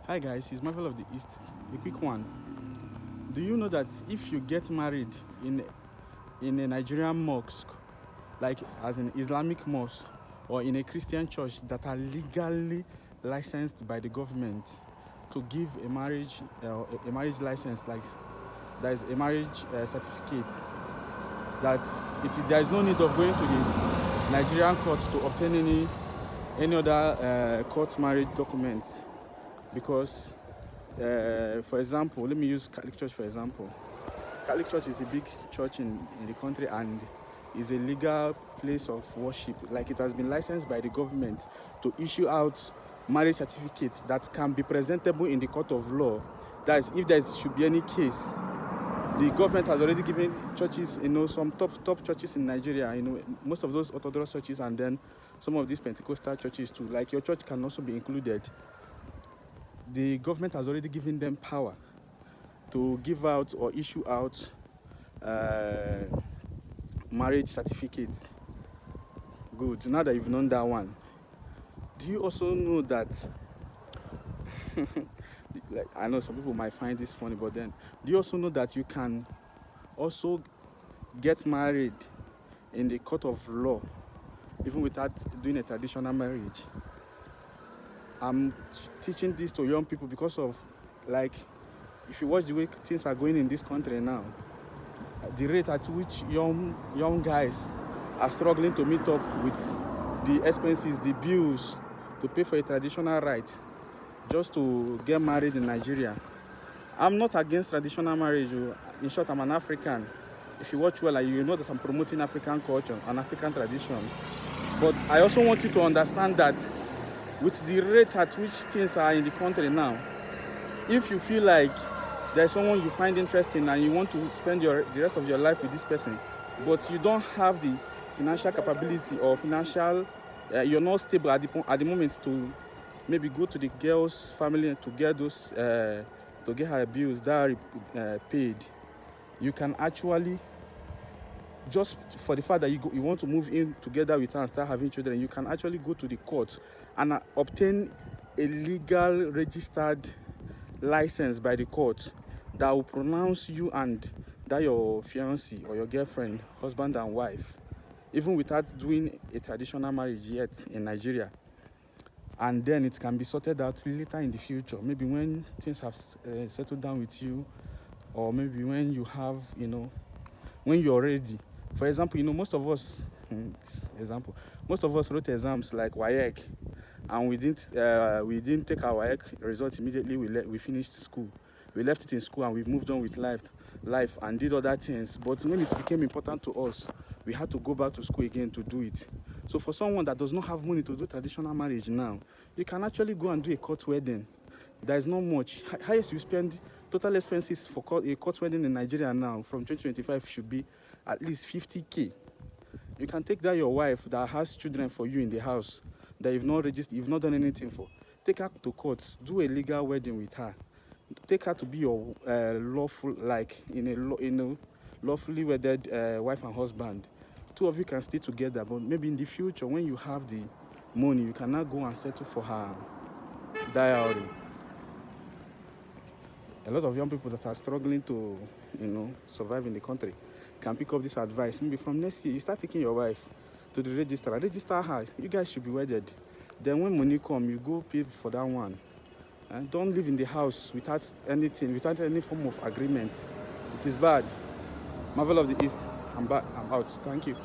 Hi guys, it's Marvel of the East. A quick one. Do you know that if you get married in a Nigerian mosque, like as an Islamic mosque, or in a Christian church that are legally licensed by the government to give a marriage license, like there is a marriage certificate, that there is no need of going to the Nigerian courts to obtain any other court marriage documents, because for example, let me use Catholic Church for example. Catholic Church is a big church in the country and is a legal place of worship. Like, it has been licensed by the government to issue out marriage certificates that can be presentable in the court of law. That is, if there should be any case, the government has already given churches, some top churches in Nigeria, most of those Orthodox churches, and then some of these Pentecostal churches too. Like, your church can also be included. The government has already given them power to give out or issue out marriage certificates. Good. Now that you've known that one, do you also know that like, I know some people might find this funny, but then do you also know that you can also get married in the court of law even without doing a traditional marriage? I'm teaching this to young people because of, like, if you watch the way things are going in this country now, the rate at which young guys are struggling to meet up with the expenses, the bills to pay for a traditional right just to get married in Nigeria. I'm not against traditional marriage. In short, I'm an African. If you watch well, you know that I'm promoting African culture and African tradition. But I also want you to understand that with the rate at which things are in the country now, if you feel like there's someone you find interesting and you want to spend the rest of your life with this person, but you don't have the financial capability or you're not stable at the moment to maybe go to the girl's family to get those to get her bills that are paid, you can actually, just for the fact that you want to move in together with her and start having children, you can actually go to the court and obtain a legal registered license by the court that will pronounce you and that your fiancé or your girlfriend, husband and wife, even without doing a traditional marriage yet in Nigeria. And then it can be sorted out later in the future, maybe when things have settled down with you, or maybe when you have, when you're ready. For example, most of us wrote exams like WAEC, and we didn't take our WAEC results immediately we finished school. We left it in school and we moved on with life and did other things. But when it became important to us, we had to go back to school again to do it. So for someone that does not have money to do traditional marriage now, you can actually go and do a court wedding. There is not much. Highest you spend, total expenses for a court wedding in Nigeria now from 2025 should be at least 50K. You can take that your wife that has children for you in the house that you've not registered, you've not done anything for. Take her to court, do a legal wedding with her. Take her to be your lawfully wedded wife and husband. Two of you can stay together, but maybe in the future, when you have the money, you cannot go and settle for her dowry. A lot of young people that are struggling to, survive in the country can pick up this advice. Maybe from next year, you start taking your wife to the registrar. Register her. You guys should be wedded. Then when money come, you go pay for that one. And don't live in the house without anything, without any form of agreement. It is bad. Marvel of the East, I'm back. I'm out. Thank you.